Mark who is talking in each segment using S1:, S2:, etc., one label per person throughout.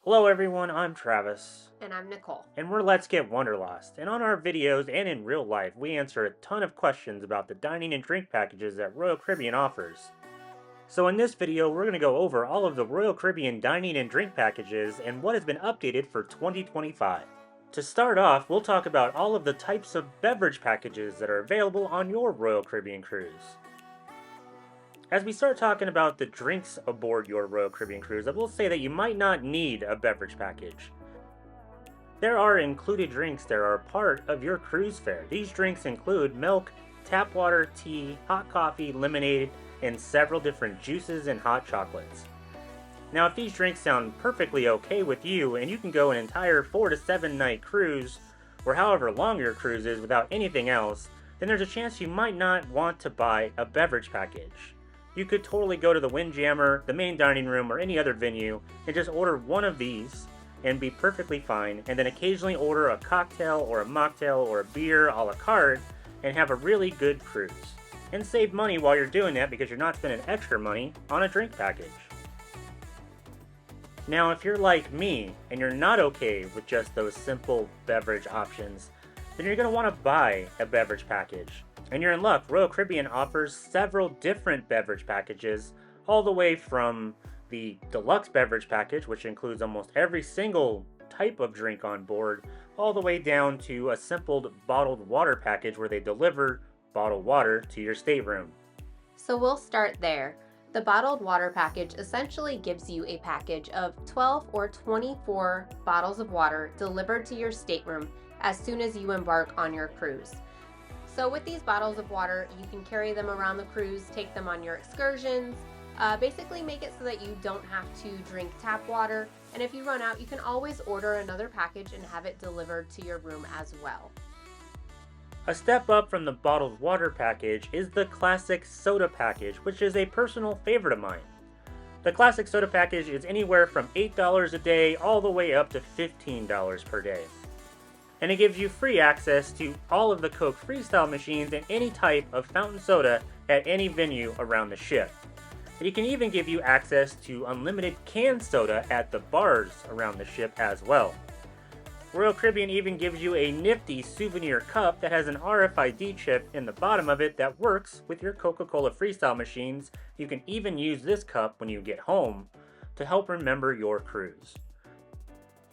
S1: Hello everyone, I'm Travis,
S2: And I'm Nicole.
S1: and we're Let's Get Wanderlost. And on our videos and in real life, we answer a ton of questions about the dining and drink packages that Royal Caribbean offers. So in this video, we're going to go over all of the Royal Caribbean dining and drink packages and what has been updated for 2025. To start off, we'll talk about all of the types of beverage packages that are available on your Royal Caribbean cruise. As we start talking about the drinks aboard your Royal Caribbean cruise, I will say that you might not need a beverage package. There are included drinks that are part of your cruise fare. These drinks include milk, tap water, tea, hot coffee, lemonade, and several different juices and hot chocolates. Now, if these drinks sound perfectly okay with you and you can go an entire 4 to 7 night cruise, or however long your cruise is without anything else, then there's a chance you might not want to buy a beverage package. You could totally go to the Windjammer, the main dining room, or any other venue and just order one of these and be perfectly fine, and then occasionally order a cocktail or a mocktail or a beer a la carte and have a really good cruise. And save money while you're doing that because you're not spending extra money on a drink package. Now, if you're like me and you're not okay with just those simple beverage options, then you're going to want to buy a beverage package. And you're in luck. Royal Caribbean offers several different beverage packages, all the way from the Deluxe Beverage Package, which includes almost every single type of drink on board, all the way down to a simple bottled water package where they deliver bottled water to your stateroom.
S2: So we'll start there. The bottled water package essentially gives you a package of 12 or 24 bottles of water delivered to your stateroom as soon as you embark on your cruise. So with these bottles of water, you can carry them around the cruise, take them on your excursions, basically make it so that you don't have to drink tap water. And if you run out, you can always order another package and have it delivered to your room as well.
S1: A step up from the bottled water package is the Classic Soda Package, which is a personal favorite of mine. The Classic Soda Package is anywhere from $8 a day all the way up to $15 per day. And it gives you free access to all of the Coke Freestyle machines and any type of fountain soda at any venue around the ship. And it can even give you access to unlimited canned soda at the bars around the ship as well. Royal Caribbean even gives you a nifty souvenir cup that has an RFID chip in the bottom of it that works with your Coca-Cola Freestyle machines. You can even use this cup when you get home to help remember your cruise.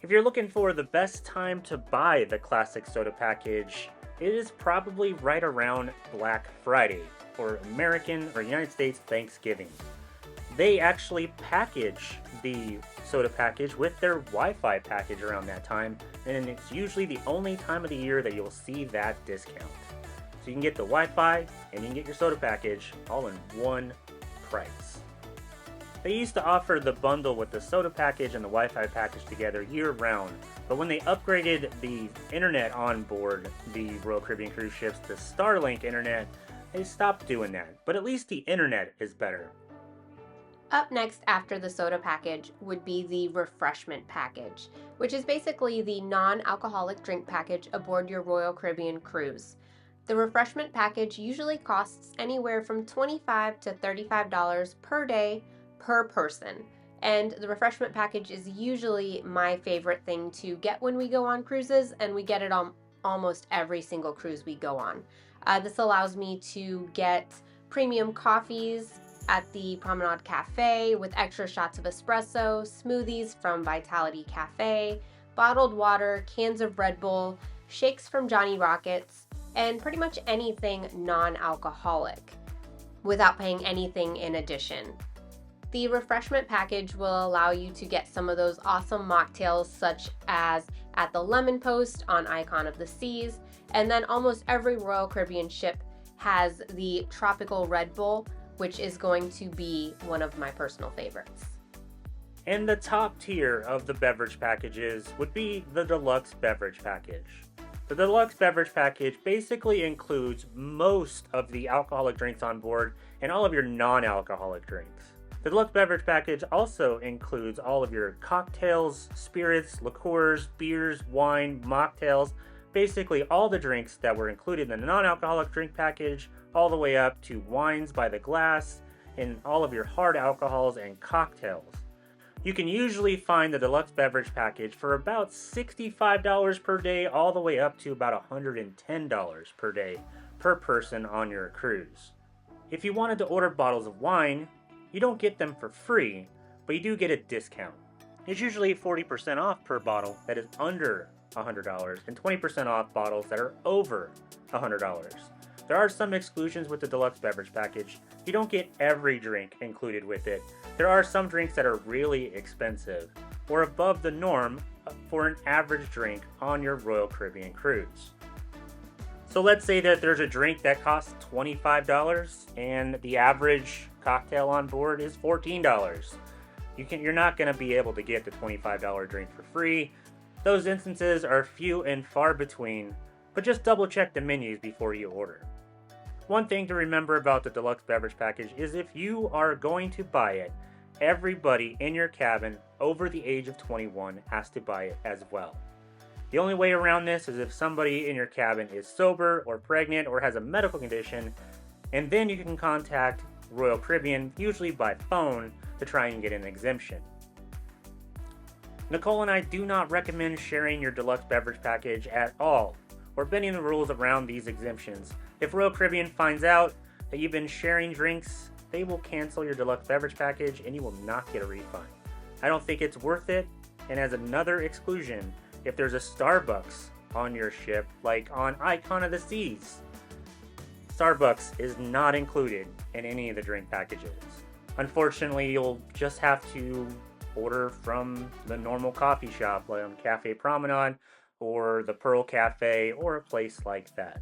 S1: If you're looking for the best time to buy the Classic Soda Package, it is probably right around Black Friday, or American or United States Thanksgiving. They actually package the soda package with their Wi-Fi package around that time, and it's usually the only time of the year that you'll see that discount. So you can get the Wi-Fi and you can get your soda package all in one price. They used to offer the bundle with the soda package and the Wi-Fi package together year-round, but when they upgraded the internet on board the Royal Caribbean cruise ships to Starlink internet, they stopped doing that, but at least the internet is better.
S2: Up next after the soda package would be the refreshment package, which is basically the non-alcoholic drink package aboard your Royal Caribbean cruise. The refreshment package usually costs anywhere from $25 to $35 per day per person. And the refreshment package is usually my favorite thing to get when we go on cruises, and we get it on almost every single cruise we go on. This allows me to get premium coffees at the Promenade Cafe with extra shots of espresso, smoothies from Vitality Cafe, bottled water, cans of Red Bull, shakes from Johnny Rockets, and pretty much anything non-alcoholic without paying anything in addition. The refreshment package will allow you to get some of those awesome mocktails such as at the Lemon Post on Icon of the Seas, and then almost every Royal Caribbean ship has the Tropical Red Bull, which is going to be one of my personal favorites.
S1: And the top tier of the beverage packages would be the Deluxe Beverage Package. The Deluxe Beverage Package basically includes most of the alcoholic drinks on board and all of your non-alcoholic drinks. The Deluxe Beverage Package also includes all of your cocktails, spirits, liqueurs, beers, wine, mocktails, basically all the drinks that were included in the non-alcoholic drink package, all the way up to wines by the glass and all of your hard alcohols and cocktails. You can usually find the Deluxe Beverage Package for about $65 per day, all the way up to about $110 per day per person on your cruise. If you wanted to order bottles of wine, you don't get them for free, but you do get a discount. It's usually 40% off per bottle that is under $100 and 20% off bottles that are over $100. There are some exclusions with the Deluxe Beverage Package. You don't get every drink included with it. There are some drinks that are really expensive or above the norm for an average drink on your Royal Caribbean cruise. So let's say that there's a drink that costs $25 and the average cocktail on board is $14. You're not going to be able to get the $25 drink for free. Those instances are few and far between, but just double check the menus before you order. One thing to remember about the Deluxe Beverage Package is if you are going to buy it, everybody in your cabin over the age of 21 has to buy it as well. The only way around this is if somebody in your cabin is sober or pregnant or has a medical condition, and then you can contact Royal Caribbean, usually by phone, to try and get an exemption. Nicole and I do not recommend sharing your Deluxe Beverage Package at all, or bending the rules around these exemptions. If Royal Caribbean finds out that you've been sharing drinks, they will cancel your Deluxe Beverage Package and you will not get a refund. I don't think it's worth it, and as another exclusion, if there's a Starbucks on your ship, like on Icon of the Seas, Starbucks is not included in any of the drink packages. Unfortunately, you'll just have to order from the normal coffee shop, like on Cafe Promenade or the Pearl Cafe or a place like that.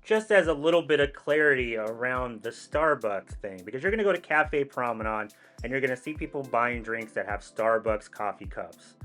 S1: Just as a little bit of clarity around the Starbucks thing, because you're going to go to Cafe Promenade and you're going to see people buying drinks that have Starbucks coffee cups.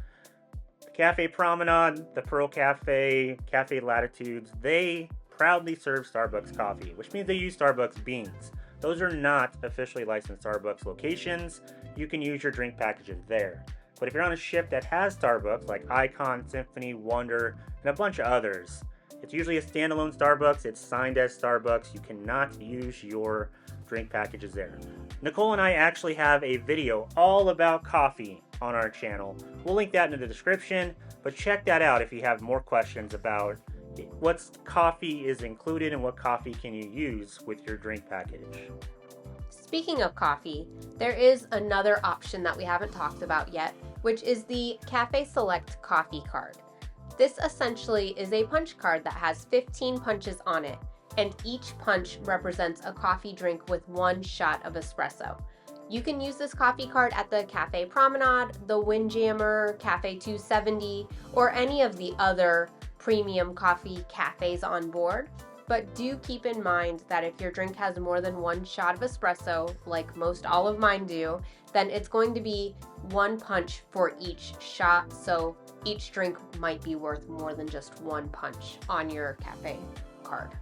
S1: Cafe Promenade, the Pearl Cafe, Cafe Latitudes, they proudly serve Starbucks coffee, which means they use Starbucks beans. Those are not officially licensed Starbucks locations. You can use your drink packages there. But if you're on a ship that has Starbucks, like Icon, Symphony, Wonder, and a bunch of others, it's usually a standalone Starbucks. It's signed as Starbucks. You cannot use your drink packages there. Nicole and I actually have a video all about coffee on our channel. We'll link that in the description, but check that out if you have more questions about what coffee is included and what coffee can you use with your drink package.
S2: Speaking of coffee, there is another option that we haven't talked about yet, which is the Cafe Select coffee card. This essentially is a punch card that has 15 punches on it, and each punch represents a coffee drink with one shot of espresso. You can use this coffee card at the Cafe Promenade, the Windjammer, Cafe 270, or any of the other premium coffee cafes on board. But do keep in mind that if your drink has more than one shot of espresso, like most all of mine do, then it's going to be one punch for each shot, so each drink might be worth more than just one punch on your cafe card.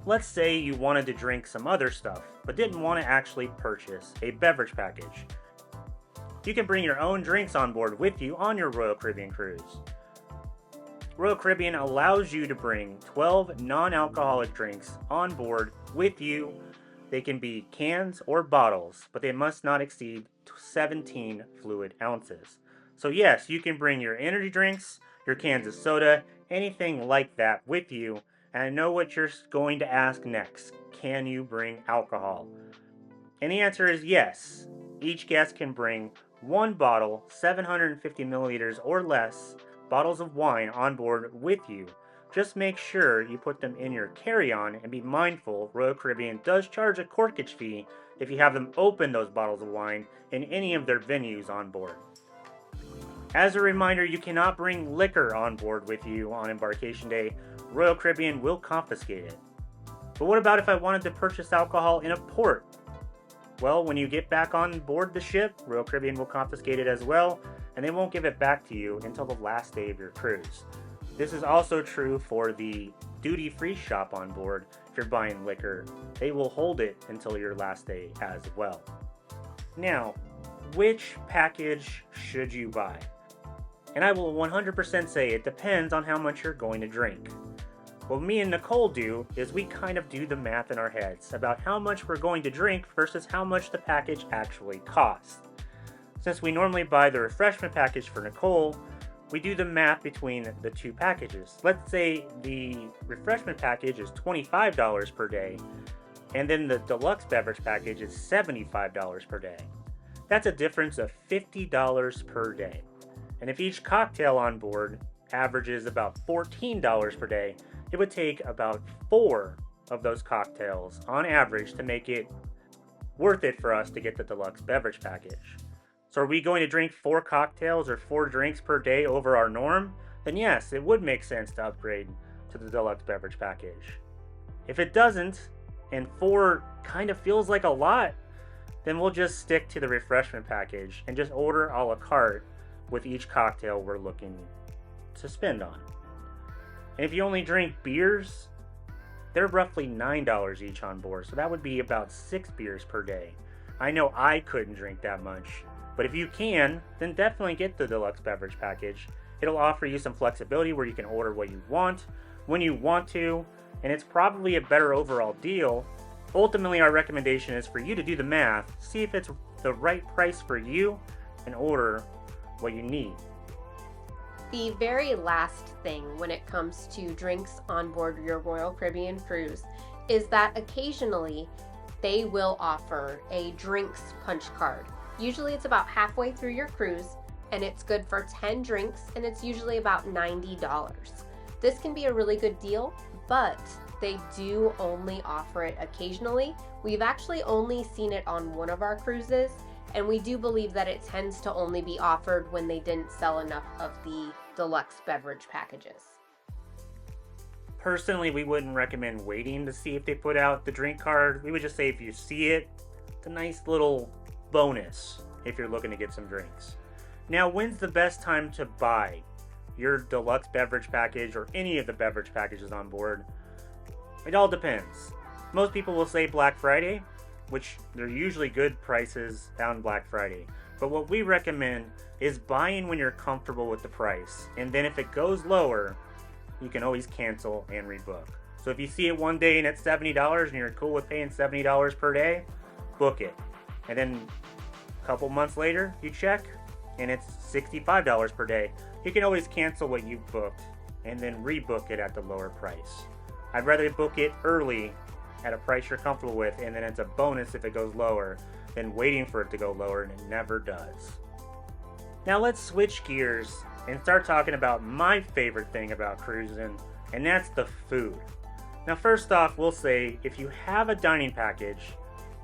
S1: Let's say you wanted to drink some other stuff, but didn't want to actually purchase a beverage package. You can bring your own drinks on board with you on your Royal Caribbean cruise. Royal Caribbean allows you to bring 12 non-alcoholic drinks on board with you. They can be cans or bottles, but they must not exceed 17 fluid ounces. So yes, you can bring your energy drinks, your cans of soda, anything like that with you. And I know what you're going to ask next. Can you bring alcohol? And the answer is yes. Each guest can bring one bottle, 750 milliliters or less, bottles of wine on board with you. Just make sure you put them in your carry-on and be mindful Royal Caribbean does charge a corkage fee if you have them open those bottles of wine in any of their venues on board. As a reminder, you cannot bring liquor on board with you on embarkation day. Royal Caribbean will confiscate it. But what about if I wanted to purchase alcohol in a port? Well, when you get back on board the ship, Royal Caribbean will confiscate it as well, and they won't give it back to you until the last day of your cruise. This is also true for the duty-free shop on board. If you're buying liquor, they will hold it until your last day as well. Now, which package should you buy? And I will 100% say it depends on how much you're going to drink. What me and Nicole do is we kind of do the math in our heads about how much we're going to drink versus how much the package actually costs. Since we normally buy the refreshment package for Nicole, we do the math between the two packages. Let's say the refreshment package is $25 per day, and then the deluxe beverage package is $75 per day. That's a difference of $50 per day. And if each cocktail on board averages about $14 per day, it would take about 4 of those cocktails on average to make it worth it for us to get the deluxe beverage package. So are we going to drink 4 cocktails or 4 drinks per day over our norm? Then yes, it would make sense to upgrade to the deluxe beverage package. If it doesn't, and 4 kind of feels like a lot, then we'll just stick to the refreshment package and just order a la carte with each cocktail we're looking to spend on. And if you only drink beers, they're roughly $9 each on board, so that would be about 6 beers per day. I know I couldn't drink that much, but if you can, then definitely get the deluxe beverage package. It'll offer you some flexibility where you can order what you want, when you want to, and it's probably a better overall deal. Ultimately, our recommendation is for you to do the math, see if it's the right price for you, and order what you need.
S2: The very last thing when it comes to drinks on board your Royal Caribbean cruise is that occasionally they will offer a drinks punch card. Usually it's about halfway through your cruise, and it's good for 10 drinks, and it's usually about $90. This can be a really good deal, but they do only offer it occasionally. We've actually only seen it on one of our cruises, and we do believe that it tends to only be offered when they didn't sell enough of the deluxe beverage packages.
S1: Personally, we wouldn't recommend waiting to see if they put out the drink card. We would just say if you see it, it's a nice little bonus if you're looking to get some drinks. Now, when's the best time to buy your deluxe beverage package or any of the beverage packages on board? It all depends. Most people will say Black Friday, which they're usually good prices on Black Friday. But what we recommend is buying when you're comfortable with the price. And then if it goes lower, you can always cancel and rebook. So if you see it one day and it's $70 and you're cool with paying $70 per day, book it. And then a couple months later, you check and it's $65 per day. You can always cancel what you've booked and then rebook it at the lower price. I'd rather book it early at a price you're comfortable with, and then it's a bonus if it goes lower, than waiting for it to go lower, and it never does. Now let's switch gears and start talking about my favorite thing about cruising, and that's the food. Now first off, we'll say if you have a dining package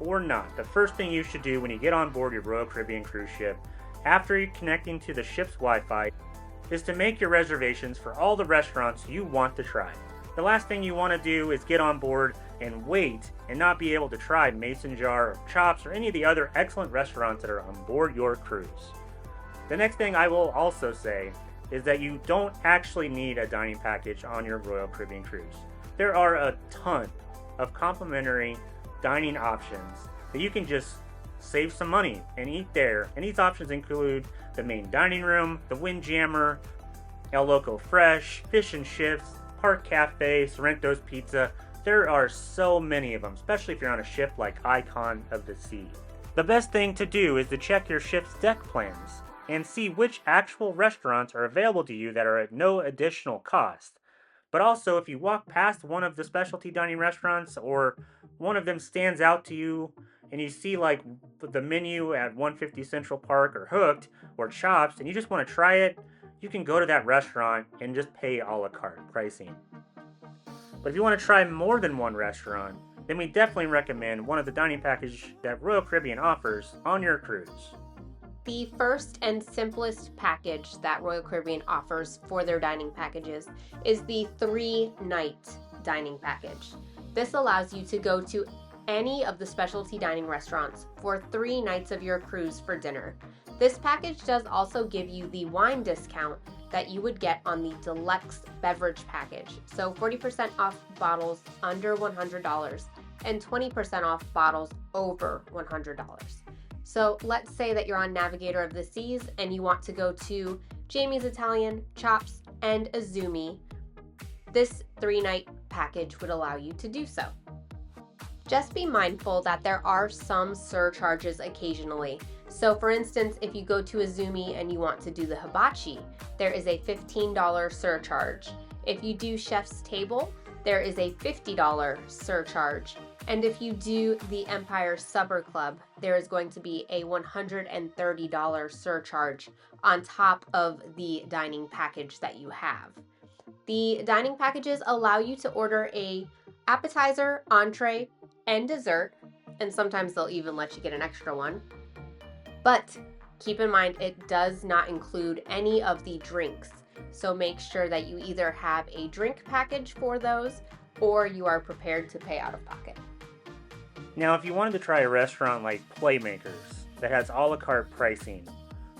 S1: or not, the first thing you should do when you get on board your Royal Caribbean cruise ship, after you're connecting to the ship's Wi-Fi, is to make your reservations for all the restaurants you want to try. The last thing you want to do is get on board and wait and not be able to try Mason Jar or Chops or any of the other excellent restaurants that are on board your cruise. The next thing I will also say is that you don't actually need a dining package on your Royal Caribbean cruise. There are a ton of complimentary dining options that you can just save some money and eat there. And these options include the main dining room, the Windjammer, El Loco Fresh, Fish and Chips, Park Cafe, Sorrento's Pizza. There are so many of them, especially if you're on a ship like Icon of the Sea. The best thing to do is to check your ship's deck plans and see which actual restaurants are available to you that are at no additional cost. But also, if you walk past one of the specialty dining restaurants or one of them stands out to you and you see like the menu at 150 Central Park or Hooked or Chops and you just want to try it, you can go to that restaurant and just pay a la carte pricing. But if you want to try more than one restaurant, then we definitely recommend one of the dining packages that Royal Caribbean offers on your cruise.
S2: The first and simplest package that Royal Caribbean offers for their dining packages is the 3-night dining package. This allows you to go to any of the specialty dining restaurants for 3 nights of your cruise for dinner. This package does also give you the wine discount that you would get on the Deluxe Beverage Package. So 40% off bottles under $100 and 20% off bottles over $100. So let's say that you're on Navigator of the Seas and you want to go to Jamie's Italian, Chops, and Azumi. This 3-night package would allow you to do so. Just be mindful that there are some surcharges occasionally. So for instance, if you go to Azumi and you want to do the hibachi, there is a $15 surcharge. If you do Chef's Table, there is a $50 surcharge. And if you do the Empire Supper Club, there is going to be a $130 surcharge on top of the dining package that you have. The dining packages allow you to order a appetizer, entree, and dessert, and sometimes they'll even let you get an extra one. But keep in mind, it does not include any of the drinks. So make sure that you either have a drink package for those or you are prepared to pay out of pocket.
S1: Now, if you wanted to try a restaurant like Playmakers that has a la carte pricing,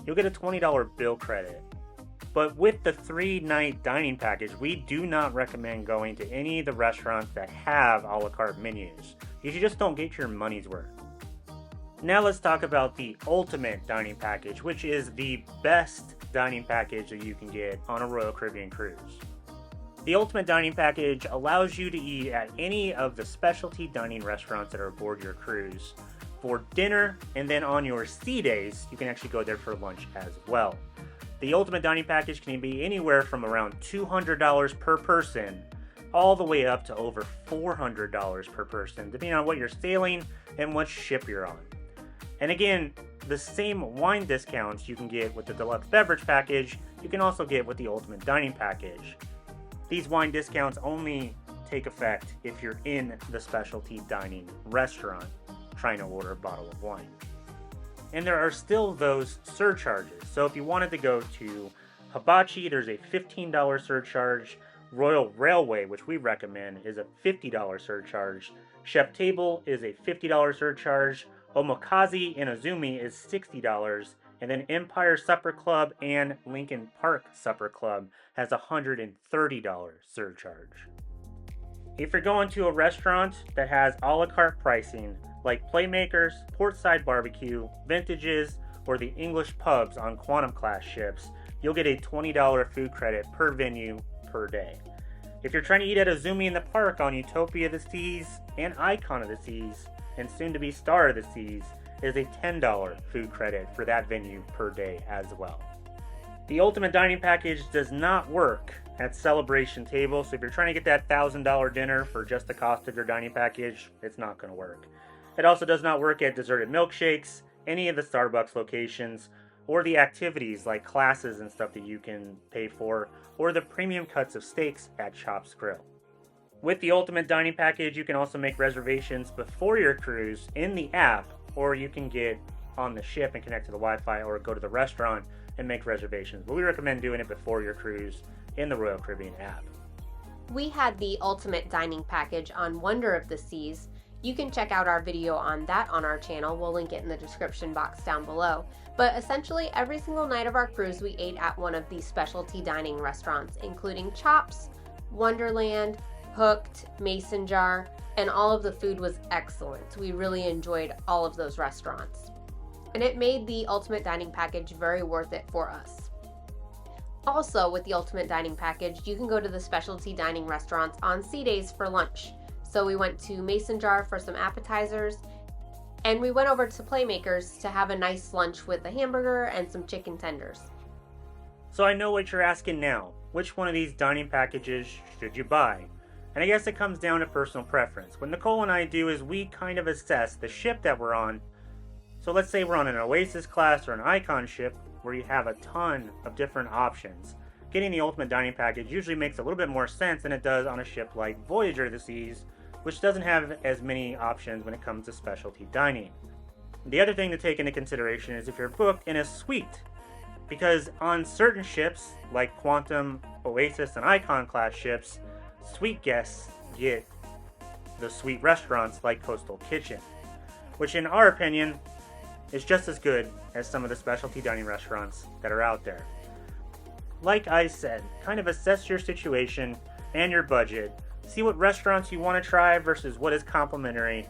S1: you'll get a $20 bill credit. But with the 3-night dining package, we do not recommend going to any of the restaurants that have a la carte menus. You just don't get your money's worth. Now let's talk about the Ultimate Dining Package, which is the best dining package that you can get on a Royal Caribbean cruise. The Ultimate Dining Package allows you to eat at any of the specialty dining restaurants that are aboard your cruise for dinner, and then on your sea days, you can actually go there for lunch as well. The Ultimate Dining Package can be anywhere from around $200 per person all the way up to over $400 per person, depending on what you're sailing and what ship you're on. And again, the same wine discounts you can get with the Deluxe Beverage Package, you can also get with the Ultimate Dining Package. These wine discounts only take effect if you're in the specialty dining restaurant trying to order a bottle of wine. And there are still those surcharges. So if you wanted to go to Hibachi, there's a $15 surcharge. Royal Railway, which we recommend, is a $50 surcharge. Chef Table is a $50 surcharge. Omakase in Azumi is $60. And then Empire Supper Club and Lincoln Park Supper Club has a $130 surcharge. If you're going to a restaurant that has a la carte pricing, like Playmakers, Portside Barbecue, Vintages, or the English pubs on Quantum class ships, you'll get a $20 food credit per venue per day. If you're trying to eat at Azumi in the Park on Utopia of the Seas and Icon of the Seas, and soon to be Star of the Seas, is a $10 food credit for that venue per day as well. The Ultimate Dining Package does not work at Celebration Table, so if you're trying to get that $1,000 dinner for just the cost of your dining package, it's not going to work. It also does not work at Deserted Milkshakes, any of the Starbucks locations, or the activities like classes and stuff that you can pay for, or the premium cuts of steaks at Chops Grill. With the Ultimate Dining Package, you can also make reservations before your cruise in the app, or you can get on the ship and connect to the Wi-Fi, or go to the restaurant and make reservations. But we recommend doing it before your cruise in the Royal Caribbean app.
S2: We had the Ultimate Dining Package on Wonder of the Seas. You can check out our video on that on our channel. We'll link it in the description box down below. But essentially, every single night of our cruise, we ate at one of these specialty dining restaurants, including Chops, Wonderland, Hooked, Mason Jar, and all of the food was excellent. We really enjoyed all of those restaurants. And it made the Ultimate Dining Package very worth it for us. Also, with the Ultimate Dining Package, you can go to the specialty dining restaurants on sea days for lunch. So we went to Mason Jar for some appetizers, and we went over to Playmakers to have a nice lunch with a hamburger and some chicken tenders.
S1: So I know what you're asking now. Which one of these dining packages should you buy? And I guess it comes down to personal preference. What Nicole and I do is we kind of assess the ship that we're on. So let's say we're on an Oasis class or an Icon ship where you have a ton of different options. Getting the Ultimate Dining Package usually makes a little bit more sense than it does on a ship like Voyager of the Seas, which doesn't have as many options when it comes to specialty dining. The other thing to take into consideration is if you're booked in a suite, because on certain ships like Quantum, Oasis, and Icon class ships, suite guests get the suite restaurants like Coastal Kitchen, which in our opinion is just as good as some of the specialty dining restaurants that are out there. Like I said, kind of assess your situation and your budget, see what restaurants you want to try versus what is complimentary,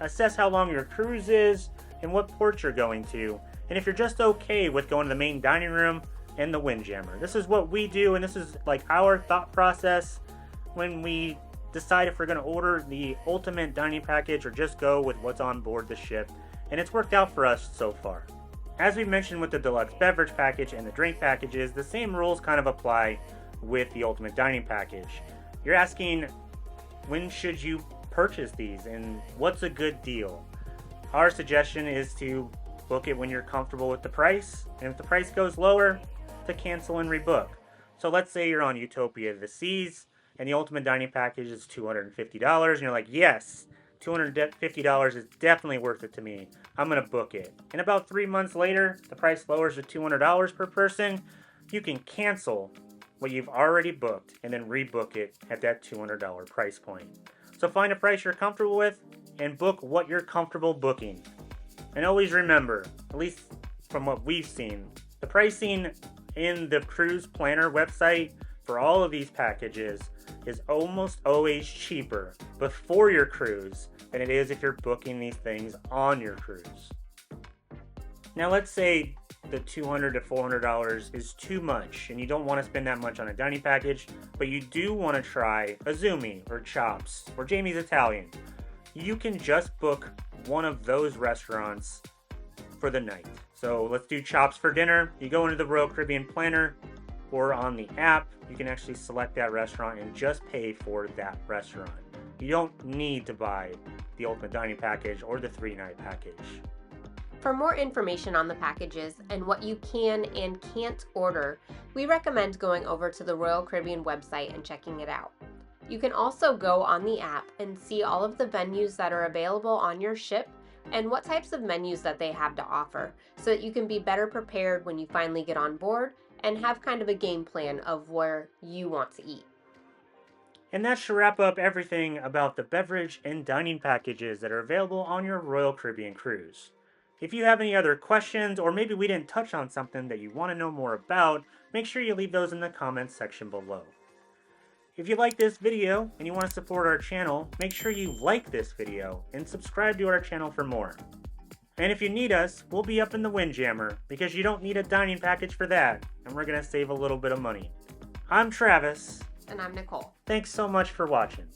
S1: assess how long your cruise is and what port you're going to, and if you're just okay with going to the main dining room and the Windjammer. This is what we do, and this is like our thought process when we decide if we're going to order the Ultimate Dining Package or just go with what's on board the ship, and it's worked out for us so far. As we mentioned with the Deluxe Beverage Package and the drink packages, the same rules kind of apply with the Ultimate Dining Package. You're asking, when should you purchase these and what's a good deal? Our suggestion is to book it when you're comfortable with the price, and if the price goes lower, to cancel and rebook. So let's say you're on Utopia of the Seas and the Ultimate Dining Package is $250 and you're like, yes, $250 is definitely worth it to me. I'm going to book it. And about 3 months later, the price lowers to $200 per person. You can cancel what you've already booked and then rebook it at that $200 price point. So find a price you're comfortable with and book what you're comfortable booking. And always remember, at least from what we've seen, the pricing in the cruise planner website for all of these packages is almost always cheaper before your cruise than it is if you're booking these things on your cruise. Now let's say the $200 to $400 is too much and you don't want to spend that much on a dining package, but you do want to try Azumi or Chops or Jamie's Italian. You can just book one of those restaurants for the night. So let's do Chops for dinner. You go into the Royal Caribbean Planner or on the app, you can actually select that restaurant and just pay for that restaurant. You don't need to buy the Ultimate Dining Package or the 3-night package.
S2: For more information on the packages and what you can and can't order, we recommend going over to the Royal Caribbean website and checking it out. You can also go on the app and see all of the venues that are available on your ship and what types of menus that they have to offer so that you can be better prepared when you finally get on board and have kind of a game plan of where you want to eat.
S1: And that should wrap up everything about the beverage and dining packages that are available on your Royal Caribbean cruise. If you have any other questions, or maybe we didn't touch on something that you want to know more about, make sure you leave those in the comments section below. If you like this video and you want to support our channel, make sure you like this video and subscribe to our channel for more. And if you need us, we'll be up in the Windjammer, because you don't need a dining package for that, and we're going to save a little bit of money. I'm Travis.
S2: And I'm Nicole.
S1: Thanks so much for watching.